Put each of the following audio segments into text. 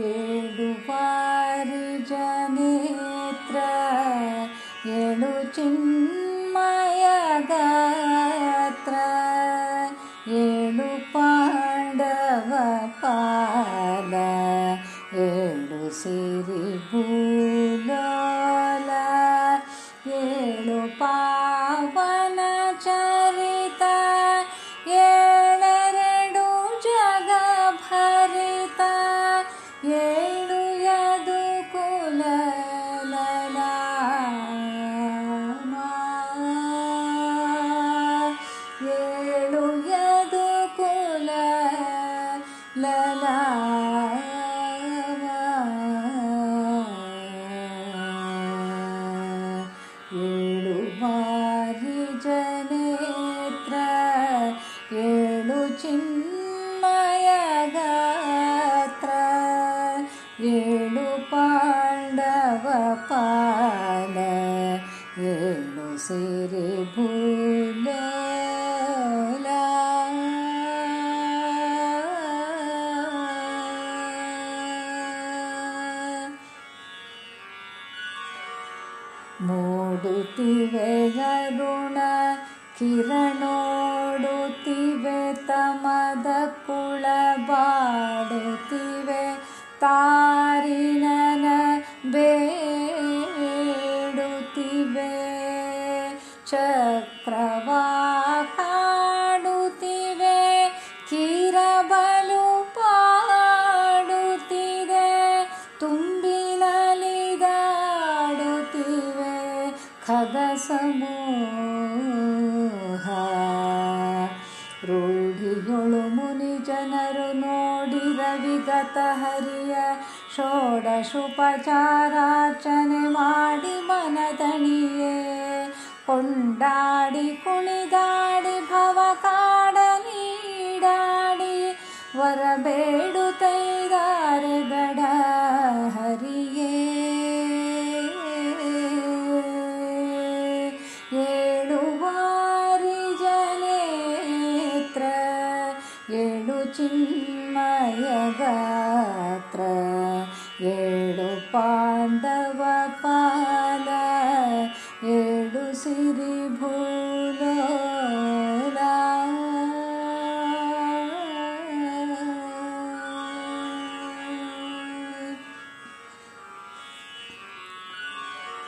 ಏಳು ಬಾರಿ ಜನೇತ್ರ ಏಳು ಚಿನ್ಮಯ ಗಾತ್ರ ಏಳು ಪಾಂಡವ ಪಾಲ ಏಳು ಸಿರಿ ಭೂಲೋಲ ಏಳು ಪಾವನ ಚರಿತ ಏಳೆರಡು ಜಗ ಭರಿತ ಏಳು ಯದು ಕುಲ ಲಲಾಮ ಏಳು ಯದು ಕುಲ ಲಲಾಮ ಏಳು ಬಾರಿ ಜನೇತ್ರ ಏಳು ಚಿನ್ಮಯ ಗಾತ್ರ ಏಳು ಪಾಂಡವ ಪಾಲ ಏಳು ಸಿರಿ ಭೂಲೋಲ ಮೂಡುತ್ತಿವೆ ಅರುಣ ಕಿರಣೋಡುತ್ತಿವೆ ತಮದ ಕುಳ ಬಾಡುತ್ತಿವೆ ತಾರಿನನ ಬೇಡುತ್ತಿವೆ ಚಕ್ರವಾ ಕಾಡುತ್ತಿವೆ ಕಿರಬಲು ಪಾಡುತ್ತಿದೆ ತುಂಬಿನಲಿದಾಡುತ್ತಿವೆ ಖಗ ಸಮೂಹ ರೂಢಿಯೊಳು ಮುನಿ ಜನರು ನೋಡಿದ ವಿಗತ ಹರಿಯ ಷೋಡಶೋಪಚಾರಾರ್ಚನೆ ಮಾಡಿ ಮನದಣಿಯೇ ಕೊಂಡಾಡಿ ಕುಣಿದಾಡಿ ಭವ ಕಾಡ ನೀಡಾಡಿ ವರ ಬೇಡುತ್ತೈದಾರೆ ಗಡ ಹರಿಯೇ ಏಳು ಬಾರಿ ಜನೇತ್ರ ಏಳು ಚಿನ್ಮಯ ಗಾತ್ರ ಏಳು ಪಾಂಡವ ಪಾಲ ಏಳು ಸಿರಿ ಭೂಲೋಲ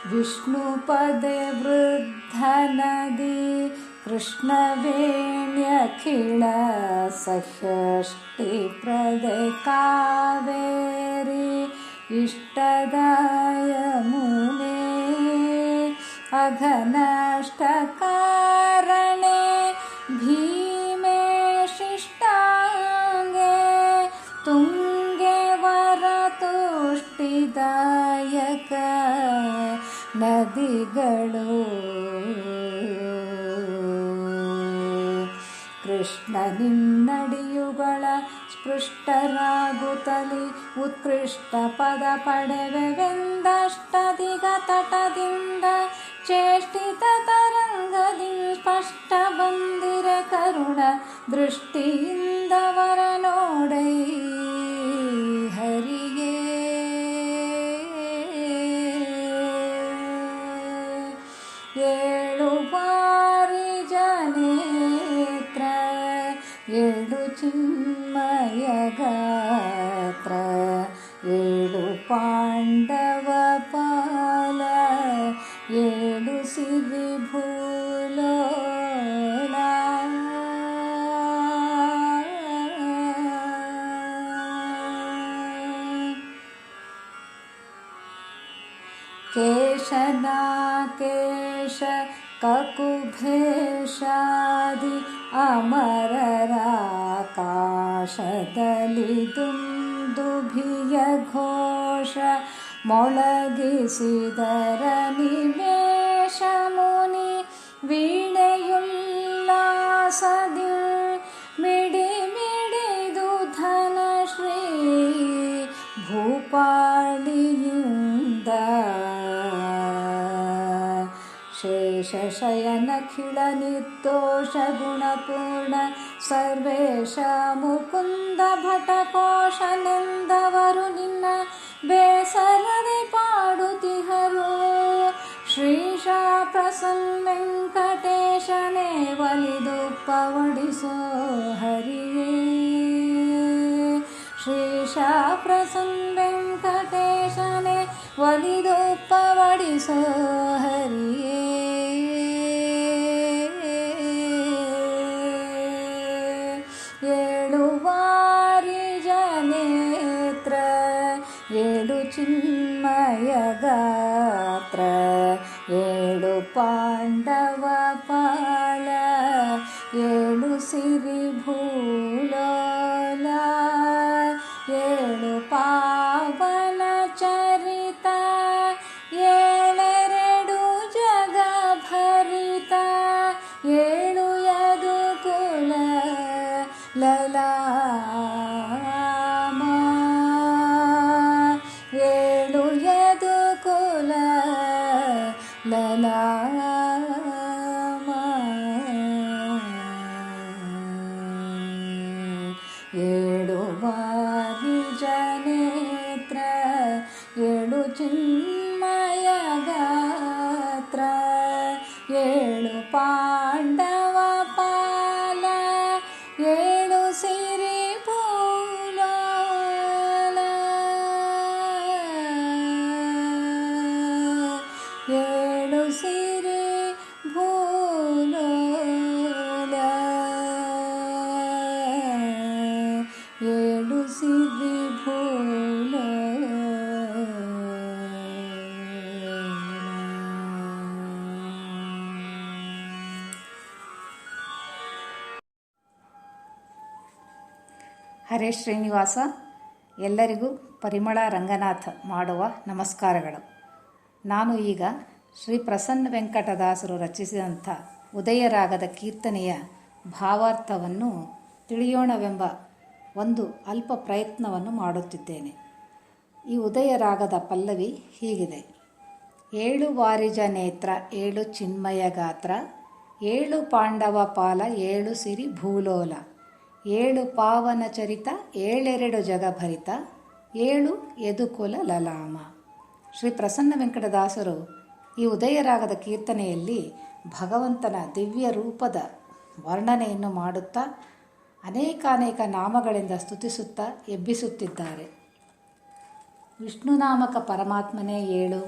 ವಿಷ್ಣುಪದೇ ವೃದ್ಧ ನದಿ ಕೃಷ್ಣವೇಣ್ಯಖಿಳ ಸಹ್ಯಷ್ಟಿ ಪ್ರದೆ ಕಾವೇರಿ ಇಷ್ಟದಾಯ ಮುನೆ ಅಘನಷ್ಟ ಕಾರಣೆ ಭೀಮೆ ಶಿಷ್ಟಾಂಗೆ ತುಂಗೆ ವರ ತುಷ್ಟಿದಾಯಕ ನದಿಗಳು ಕೃಷ್ಣ ನಿನ್ನಡಿಯುಗಳ ಸ್ಪೃಷ್ಟರಾಗುತ್ತಲಿ ಉತ್ಕೃಷ್ಟ ಪದ ಪಡೆವೆವೆಂದಷ್ಟದಿಗ ತಟದಿಂದ ಚೇಷ್ಟಿತ ತರಂಗದಿಂದ ಸ್ಪಷ್ಟ ಬಂದಿರ ಕರುಣ ದೃಷ್ಟಿಯಿಂದವರ ನೋಡೈ ಹರಿಯೇ ಏಳು ಬಾರಿ ಜನೇತ್ರ ಏಳು ಚಿನ್ಮಯ ಗಾತ್ರ ಏಳು ಪಾಂಡವ ಪಾಲ ಏಳು ಸಿರಿ ಭೂಲೋಲ ಕೇಶನಾಕೇಶ ಕಕುಭೇಷಾದಿ ಅಮರರಾಕಾಶದಲ್ಲಿ ದುಂದುಭಿಯ ಘೋಷ ಮೊಳಗಿಸಿದರ ನಿವೇಶ ಮುನಿ ವೀಣೆಯುಲ್ಲಾಸದಿ ಮಿಡಿ ಮಿಡಿದು ಧನಶ್ರೀ ಭೂಪಾಳಿಯಿಂದ ಶೇಷಶಯನಖಿಳ ನಿರ್ದೋಷ ಗುಣಪೂರ್ಣ ಸರ್ವೇಶ ಮುಕುಂದ ಭಟಕೋಶನೆಂದವರು ನಿನ್ನ ಬೇಸರದೆ ಪಾಡುತ್ತಿಹರು. ಶ್ರೀಶ ಪ್ರಸನ್ನ ವೆಂಕಟೇಶನೇ ಒಲಿದು ಪವಡಿಸೋ ಹರಿಯೇ. ಶ್ರೀಶ ಪ್ರಸನ್ನ ವೆಂಕಟೇಶನೇ ಒಲಿದು ಪವಡಿಸೋ ಹರಿಯೇ. ಏಳು ವಾರಿಜ ನೇತ್ರ ಏಳು ಚಿನ್ಮಯ ಗಾತ್ರ ಏಳು ಪಾಂಡವ ಪಾಲ ಏಳು ಸಿರಿ ಭೂಲೋಲ ಏಳು ಪಾವನ ಚರಿತ ಏಳೆರಡು ಜಗ ಭರಿತ ಏಳು ಯದು ಕುಲ ಲಲಾಮ ಏಳು ಯದು ಕುಲ ಲಲಾಮ ಏಳು ವಾರಿಜ ನೇತ್ರ ಏಳು ಚಿನ್ಮಯ ಗಾತ್ರ ಏಳು ಪಾಂಡವ ಪಾಲ ಏಳು ಸಿರಿ ಭೂಲೋಲ ಏಳು ಸಿರಿ ಭೂಲೋಲ ಏಳು ಸಿರಿ ಭೂಲೋಲ. ಹರೇ ಶ್ರೀನಿವಾಸ. ಎಲ್ಲರಿಗೂ ಪರಿಮಳ ರಂಗನಾಥ್ ಮಾಡುವ ನಮಸ್ಕಾರಗಳು. ನಾನು ಈಗ ಶ್ರೀ ಪ್ರಸನ್ನ ವೆಂಕಟದಾಸರು ರಚಿಸಿದಂಥ ಉದಯರಾಗದ ಕೀರ್ತನೆಯ ಭಾವಾರ್ಥವನ್ನು ತಿಳಿಯೋಣವೆಂಬ ಒಂದು ಅಲ್ಪ ಪ್ರಯತ್ನವನ್ನು ಮಾಡುತ್ತಿದ್ದೇನೆ. ಈ ಉದಯರಾಗದ ಪಲ್ಲವಿ ಹೀಗಿದೆ. ಏಳು ವಾರಿಜ ನೇತ್ರ ಏಳು ಚಿನ್ಮಯ ಗಾತ್ರ ಏಳು ಪಾಂಡವ ಪಾಲ ಏಳು ಸಿರಿ ಭೂಲೋಲ ಏಳು ಪಾವನ ಚರಿತ ಏಳೆರಡು ಜಗಭರಿತ ಏಳು ಯದುಕುಲ ಲಲಾಮ. ಶ್ರೀ ಪ್ರಸನ್ನ ವೆಂಕಟದಾಸರು ಈ ಉದಯರಾಗದ ಕೀರ್ತನೆಯಲ್ಲಿ ಭಗವಂತನ ದಿವ್ಯ ರೂಪದ ವರ್ಣನೆಯನ್ನು ಮಾಡುತ್ತಾ ಅನೇಕಾನೇಕ ನಾಮಗಳಿಂದ ಸ್ತುತಿಸುತ್ತಾ ಎಬ್ಬಿಸುತ್ತಿದ್ದಾರೆ. ವಿಷ್ಣುನಾಮಕ ಪರಮಾತ್ಮನೇ ಏಳು,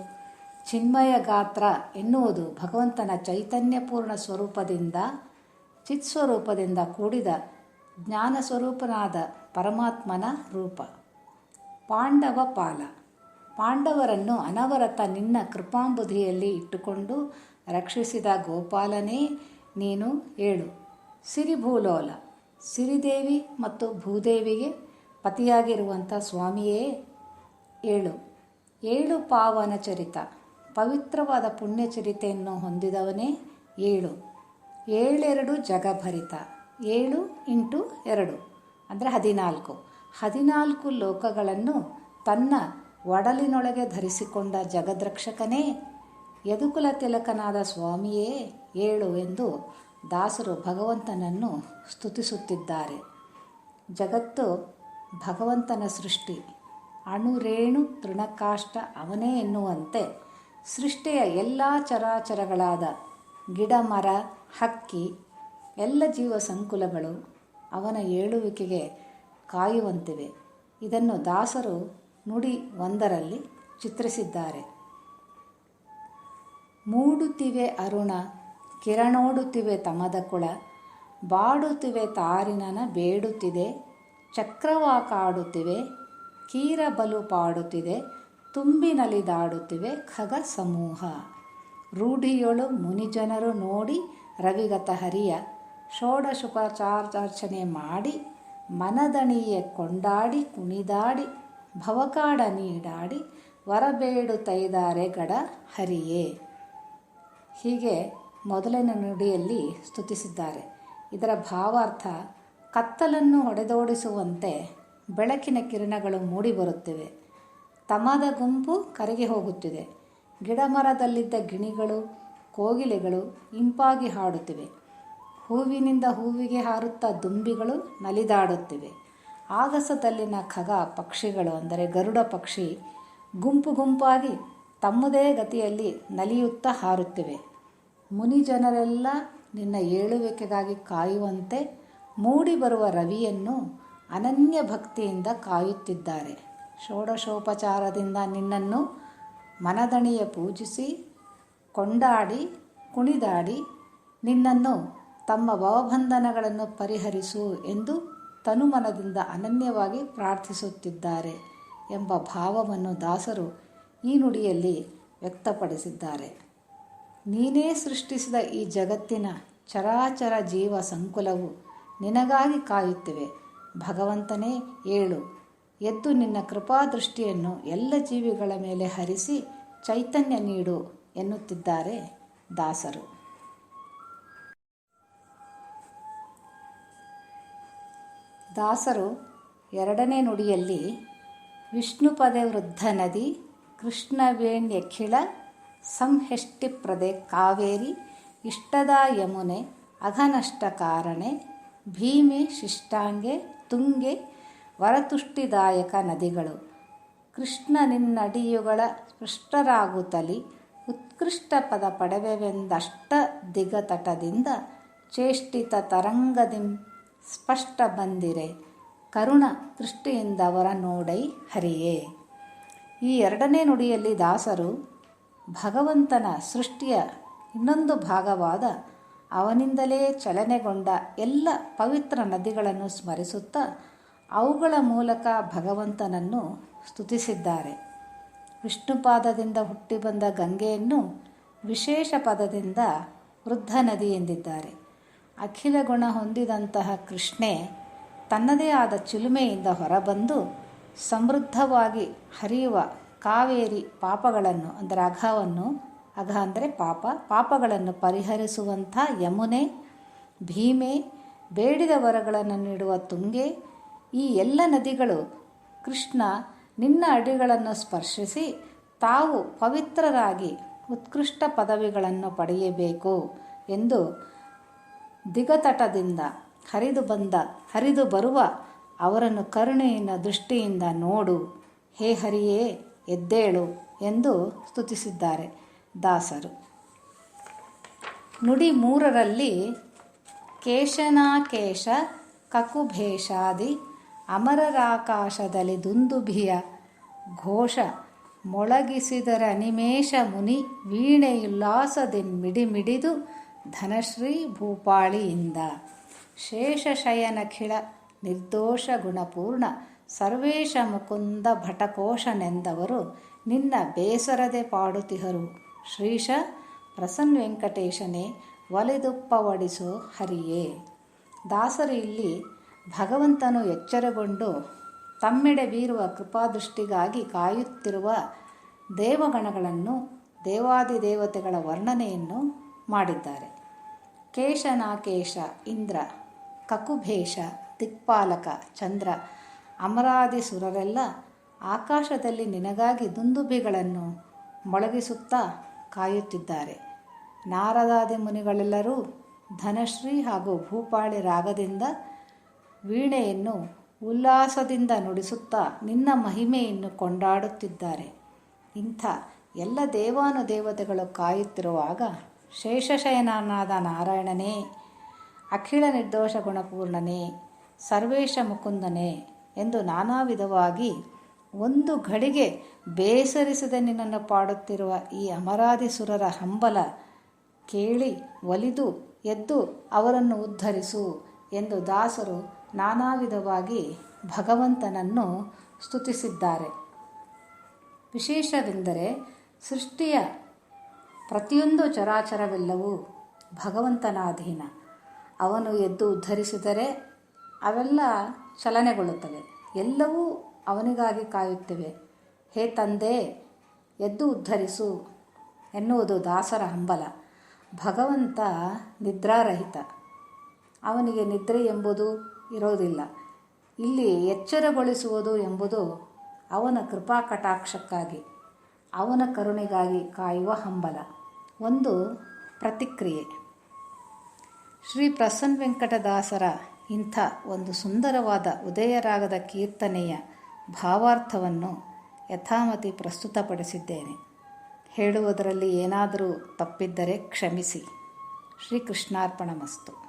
ಚಿನ್ಮಯ ಗಾತ್ರ ಎನ್ನುವುದು ಭಗವಂತನ ಚೈತನ್ಯಪೂರ್ಣ ಸ್ವರೂಪದಿಂದ ಚಿತ್ಸ್ವರೂಪದಿಂದ ಕೂಡಿದ ಜ್ಞಾನ ಸ್ವರೂಪನಾದ ಪರಮಾತ್ಮನ ರೂಪ. ಪಾಂಡವ ಪಾಲ, ಪಾಂಡವರನ್ನು ಅನವರತ ನಿನ್ನ ಕೃಪಾಂಬುಧಿಯಲ್ಲಿ ಇಟ್ಟುಕೊಂಡು ರಕ್ಷಿಸಿದ ಗೋಪಾಲನೇ ನೀನು ಏಳು. ಸಿರಿಭೂಲೋಲ, ಸಿರಿದೇವಿ ಮತ್ತು ಭೂದೇವಿಗೆ ಪತಿಯಾಗಿರುವಂಥ ಸ್ವಾಮಿಯೇ ಏಳು. ಏಳು ಪಾವನ ಚರಿತ, ಪವಿತ್ರವಾದ ಪುಣ್ಯಚರಿತೆಯನ್ನು ಹೊಂದಿದವನೇ ಏಳು. ಏಳೆರಡು ಜಗಭರಿತ, 7 × 2 ಅಂದರೆ 14. 14 ಲೋಕಗಳನ್ನು ತನ್ನ ಒಡಲಿನೊಳಗೆ ಧರಿಸಿಕೊಂಡ ಜಗದ್ರಕ್ಷಕನೇ ಯದುಕುಲ ತಿಲಕನಾದ ಸ್ವಾಮಿಯೇ ಏಳು ಎಂದು ದಾಸರು ಭಗವಂತನನ್ನು ಸ್ತುತಿಸುತ್ತಿದ್ದಾರೆ. ಜಗತ್ತು ಭಗವಂತನ ಸೃಷ್ಟಿ, ಅಣುರೇಣು ತೃಣಕಾಷ್ಟ ಅವನೇ ಎನ್ನುವಂತೆ ಸೃಷ್ಟಿಯ ಎಲ್ಲ ಚರಾಚರಗಳಾದ ಗಿಡ ಮರ ಹಕ್ಕಿ ಎಲ್ಲ ಜೀವ ಸಂಕುಲಗಳು ಅವನ ಏಳುವಿಕೆಗೆ ಕಾಯುವಂತಿವೆ. ಇದನ್ನು ದಾಸರು ನುಡಿ ಒಂದರಲ್ಲಿ ಚಿತ್ರಿಸಿದ್ದಾರೆ. ಮೂಡುತ್ತಿವೆ ಅರುಣ ಕಿರಣೋಡುತ್ತಿವೆ ತಮದ ಕುಳ, ಬಾಡುತ್ತಿವೆ ತಾರಿನನ ಬೇಡುತ್ತಿದೆ ಚಕ್ರವಾಕಾಡುತ್ತಿವೆ ಕೀರ ಬಲು ಪಾಡುತ್ತಿದೆ ತುಂಬಿನಲಿದಾಡುತ್ತಿವೆ ಖಗ ಸಮೂಹ. ರೂಢಿಯೊಳು ಮುನಿಜನರು ನೋಡಿ ರವಿಗತ ಹರಿಯ ಷೋಡಶೋಪಚಾರಾರ್ಚನೆ ಮಾಡಿ ಮನದಣಿಯೆ ಕೊಂಡಾಡಿ ಕುಣಿದಾಡಿ ಭವಕಾಡ ನೀಡಾಡಿ ವರಬೇಡು ತೈದಾರೆ ಗಡ ಹರಿಯೇ. ಹೀಗೆ ಮೊದಲನೇ ನುಡಿಯಲ್ಲಿ ಸ್ತುತಿಸಿದ್ದಾರೆ. ಇದರ ಭಾವಾರ್ಥ ಕತ್ತಲನ್ನು ಹೊಡೆದೋಡಿಸುವಂತೆ ಬೆಳಕಿನ ಕಿರಣಗಳು ಮೂಡಿಬರುತ್ತಿವೆ. ತಮದ ಗುಂಪು ಕರಗಿ ಹೋಗುತ್ತಿದೆ. ಗಿಡಮರದಲ್ಲಿದ್ದ ಗಿಣಿಗಳು ಕೋಗಿಲೆಗಳು ಇಂಪಾಗಿ ಹಾಡುತ್ತಿವೆ. ಹೂವಿನಿಂದ ಹೂವಿಗೆ ಹಾರುತ್ತಾ ದುಂಬಿಗಳು ನಲಿದಾಡುತ್ತಿವೆ. ಆಗಸದಲ್ಲಿನ ಖಗ ಪಕ್ಷಿಗಳು ಅಂದರೆ ಗರುಡ ಪಕ್ಷಿ ಗುಂಪು ಗುಂಪಾಗಿ ತಮ್ಮದೇ ಗತಿಯಲ್ಲಿ ನಲಿಯುತ್ತಾ ಹಾರುತ್ತಿವೆ. ಮುನಿಜನರೆಲ್ಲ ನಿನ್ನ ಏಳುವಿಕೆಗಾಗಿ ಕಾಯುವಂತೆ ಮೂಡಿಬರುವ ರವಿಯನ್ನು ಅನನ್ಯ ಭಕ್ತಿಯಿಂದ ಕಾಯುತ್ತಿದ್ದಾರೆ. ಷೋಡಶೋಪಚಾರದಿಂದ ನಿನ್ನನ್ನು ಮನದಣಿಯ ಪೂಜಿಸಿ ಕೊಂಡಾಡಿ ಕುಣಿದಾಡಿ ನಿನ್ನನ್ನು ತಮ್ಮ ಭವಬಂಧನಗಳನ್ನು ಪರಿಹರಿಸು ಎಂದು ತನುಮನದಿಂದ ಅನನ್ಯವಾಗಿ ಪ್ರಾರ್ಥಿಸುತ್ತಿದ್ದಾರೆ ಎಂಬ ಭಾವವನ್ನು ದಾಸರು ಈ ನುಡಿಯಲ್ಲಿ ವ್ಯಕ್ತಪಡಿಸಿದ್ದಾರೆ. ನೀನೇ ಸೃಷ್ಟಿಸಿದ ಈ ಜಗತ್ತಿನ ಚರಾಚರ ಜೀವ ಸಂಕುಲವು ನಿನಗಾಗಿ ಕಾಯುತ್ತಿವೆ. ಭಗವಂತನೇ ಏಳು, ಎದ್ದು ನಿನ್ನ ಕೃಪಾದೃಷ್ಟಿಯನ್ನು ಎಲ್ಲ ಜೀವಿಗಳ ಮೇಲೆ ಹರಿಸಿ ಚೈತನ್ಯ ನೀಡು ಎನ್ನುತ್ತಿದ್ದಾರೆ ದಾಸರು. ದಾಸರು ಎರಡನೇ ನುಡಿಯಲ್ಲಿ ವಿಷ್ಣುಪದೆ ವೃದ್ಧ ನದಿ ಕೃಷ್ಣವೇಣ್ಯಖಿಳ ಸಂಹೆಷ್ಟಿಪ್ರದೆ ಕಾವೇರಿ ಇಷ್ಟದ ಯಮುನೆ ಅಘನಷ್ಟ ಕಾರಣೆ ಭೀಮೆ ಶಿಷ್ಟಾಂಗೆ ತುಂಗೆ ವರತುಷ್ಟಿದಾಯಕ ನದಿಗಳು ಕೃಷ್ಣ ನಿನ್ನಡಿಯುಗಳ ಸ್ಪೃಷ್ಟರಾಗುತ್ತಲಿ ಉತ್ಕೃಷ್ಟ ಪದ ಪಡೆವೆವೆಂದಷ್ಟ ದಿಗತಟದಿಂದ ಚೇಷ್ಟಿತ ತರಂಗದಿಂ ಸ್ಪಷ್ಟ ಬಂದಿರೆ ಕರುಣ ದೃಷ್ಟಿಯಿಂದವರ ನೋಡೈ ಹರಿಯೇ. ಈ ಎರಡನೇ ನುಡಿಯಲ್ಲಿ ದಾಸರು ಭಗವಂತನ ಸೃಷ್ಟಿಯ ಇನ್ನೊಂದು ಭಾಗವಾದ ಅವನಿಂದಲೇ ಚಲನೆಗೊಂಡ ಎಲ್ಲ ಪವಿತ್ರ ನದಿಗಳನ್ನು ಸ್ಮರಿಸುತ್ತಾ ಅವುಗಳ ಮೂಲಕ ಭಗವಂತನನ್ನು ಸ್ತುತಿಸಿದ್ದಾರೆ. ವಿಷ್ಣುಪಾದದಿಂದ ಹುಟ್ಟಿ ಬಂದ ಗಂಗೆಯನ್ನು ವಿಶೇಷ ಪದದಿಂದ ವೃದ್ಧ ನದಿ ಎಂದಿದ್ದಾರೆ. ಅಖಿಲ ಗುಣ ಹೊಂದಿದಂತಹ ಕೃಷ್ಣೆ ತನ್ನದೇ ಆದ ಚಿಲುಮೆಯಿಂದ ಹೊರಬಂದು ಸಮೃದ್ಧವಾಗಿ ಹರಿಯುವ ಕಾವೇರಿ ಪಾಪಗಳನ್ನು ಅಂದರೆ ಅಘ ಅಂದರೆ ಪಾಪಗಳನ್ನು ಪರಿಹರಿಸುವಂಥ ಯಮುನೆ, ಭೀಮೆ, ಬೇಡಿದ ವರಗಳನ್ನು ನೀಡುವ ತುಂಗೆ, ಈ ಎಲ್ಲ ನದಿಗಳು ಕೃಷ್ಣ ನಿನ್ನ ಅಡಿಗಳನ್ನು ಸ್ಪರ್ಶಿಸಿ ತಾವು ಪವಿತ್ರರಾಗಿ ಉತ್ಕೃಷ್ಟ ಪದವಿಗಳನ್ನು ಪಡೆಯಬೇಕು ಎಂದು ದಿಗತಟದಿಂದ ಹರಿದು ಬರುವ ಅವರನ್ನು ಕರುಣೆಯ ದೃಷ್ಟಿಯಿಂದ ನೋಡು, ಹೇ ಹರಿಯೇ ಎದ್ದೇಳು ಎಂದು ಸ್ತುತಿಸಿದ್ದಾರೆ ದಾಸರು. ನುಡಿ 3ರಲ್ಲಿ ಕೇಶನಾಕೇಶ ಕಕುಭೇಷಾದಿ ಅಮರರಾಕಾಶದಲ್ಲಿ ದುಂದುಭಿಯ ಘೋಷ ಮೊಳಗಿಸಿದರ ಅನಿಮೇಷ ಮುನಿ ವೀಣೆಯುಲ್ಲಾಸದಿನ್ಮಿಡಿಮಿಡಿದು ಧನಶ್ರೀ ಭೂಪಾಳಿಯಿಂದ ಶೇಷಶಯನಖಿಳ ನಿರ್ದೋಷ ಗುಣಪೂರ್ಣ ಸರ್ವೇಶ ಮುಕುಂದ ಭಟಕೋಶನೆಂದವರು ನಿನ್ನ ಬೇಸರದೆ ಪಾಡುತಿಹರು. ಶ್ರೀಶ ಪ್ರಸನ್ನ ವೆಂಕಟೇಶನೇ ಒಲಿದುಪ್ಪವಡಿಸೋ ಹರಿಯೇ. ದಾಸರು ಇಲ್ಲಿ ಭಗವಂತನು ಎಚ್ಚರಗೊಂಡು ತಮ್ಮೆಡೆ ಬೀರುವ ಕೃಪಾದೃಷ್ಟಿಗಾಗಿ ಕಾಯುತ್ತಿರುವ ದೇವಗಣಗಳನ್ನು ದೇವಾದಿದೇವತೆಗಳ ವರ್ಣನೆಯನ್ನು ಮಾಡಿದ್ದಾರೆ. ಕೇಶನಾಕೇಶ ಇಂದ್ರ, ಕಕುಭೇಷ ದಿಕ್ಪಾಲಕ ಚಂದ್ರ, ಅಮರಾದಿ ಸುರರೆಲ್ಲ ಆಕಾಶದಲ್ಲಿ ನಿನಗಾಗಿ ದುಂದುಭಿಗಳನ್ನು ಮೊಳಗಿಸುತ್ತಾ ಕಾಯುತ್ತಿದ್ದಾರೆ. ನಾರದಾದಿ ಮುನಿಗಳೆಲ್ಲರೂ ಧನಶ್ರೀ ಹಾಗೂ ಭೂಪಾಳಿ ರಾಗದಿಂದ ವೀಣೆಯನ್ನು ಉಲ್ಲಾಸದಿಂದ ನುಡಿಸುತ್ತಾ ನಿನ್ನ ಮಹಿಮೆಯನ್ನು ಕೊಂಡಾಡುತ್ತಿದ್ದಾರೆ. ಇಂಥ ಎಲ್ಲ ದೇವಾನುದೇವತೆಗಳು ಕಾಯುತ್ತಿರುವಾಗ ಶೇಷಶಯನನಾದ ನಾರಾಯಣನೇ, ಅಖಿಳ ನಿರ್ದೋಷ ಗುಣಪೂರ್ಣನೇ, ಸರ್ವೇಶ ಮುಕುಂದನೇ ಎಂದು ನಾನಾ ವಿಧವಾಗಿ ಒಂದು ಘಳಿಗೆ ಬೇಸರಿಸದೆ ನಿನ್ನನ್ನು ಪಾಡುತ್ತಿರುವ ಈ ಅಮರಾದಿಸುರರ ಹಂಬಲ ಕೇಳಿ ಒಲಿದು ಎದ್ದು ಅವರನ್ನು ಉದ್ಧರಿಸು ಎಂದು ದಾಸರು ನಾನಾ ವಿಧವಾಗಿ ಭಗವಂತನನ್ನು ಸ್ತುತಿಸಿದ್ದಾರೆ. ವಿಶೇಷವೆಂದರೆ ಸೃಷ್ಟಿಯ ಪ್ರತಿಯೊಂದು ಚರಾಚರವೆಲ್ಲವೂ ಭಗವಂತನ ಅಧೀನ. ಅವನು ಎದ್ದು ಉದ್ಧರಿಸಿದರೆ ಅವೆಲ್ಲ ಚಲನೆಗೊಳ್ಳುತ್ತವೆ. ಎಲ್ಲವೂ ಅವನಿಗಾಗಿ ಕಾಯುತ್ತಿವೆ. ಹೇ ತಂದೆ, ಎದ್ದು ಉದ್ಧರಿಸು ಎನ್ನುವುದು ದಾಸರ ಹಂಬಲ. ಭಗವಂತ ನಿದ್ರಾರಹಿತ. ಅವನಿಗೆ ನಿದ್ರೆ ಎಂಬುದು ಇರೋದಿಲ್ಲ. ಇಲ್ಲಿ ಎಚ್ಚರಗೊಳಿಸುವುದು ಎಂಬುದು ಅವನ ಕೃಪಾ ಕಟಾಕ್ಷಕ್ಕಾಗಿ, ಅವನ ಕರುಣೆಗಾಗಿ ಕಾಯುವ ಹಂಬಲ. ಒಂದು ಪ್ರತಿಕ್ರಿಯೆ. ಶ್ರೀ ಪ್ರಸನ್ನ ವೆಂಕಟದಾಸರ ಇಂಥ ಒಂದು ಸುಂದರವಾದ ಉದಯರಾಗದ ಕೀರ್ತನೆಯ ಭಾವಾರ್ಥವನ್ನು ಯಥಾಮತಿ ಪ್ರಸ್ತುತಪಡಿಸಿದ್ದೇನೆ. ಹೇಳುವುದರಲ್ಲಿ ಏನಾದರೂ ತಪ್ಪಿದ್ದರೆ ಕ್ಷಮಿಸಿ. ಶ್ರೀಕೃಷ್ಣಾರ್ಪಣಮಸ್ತು.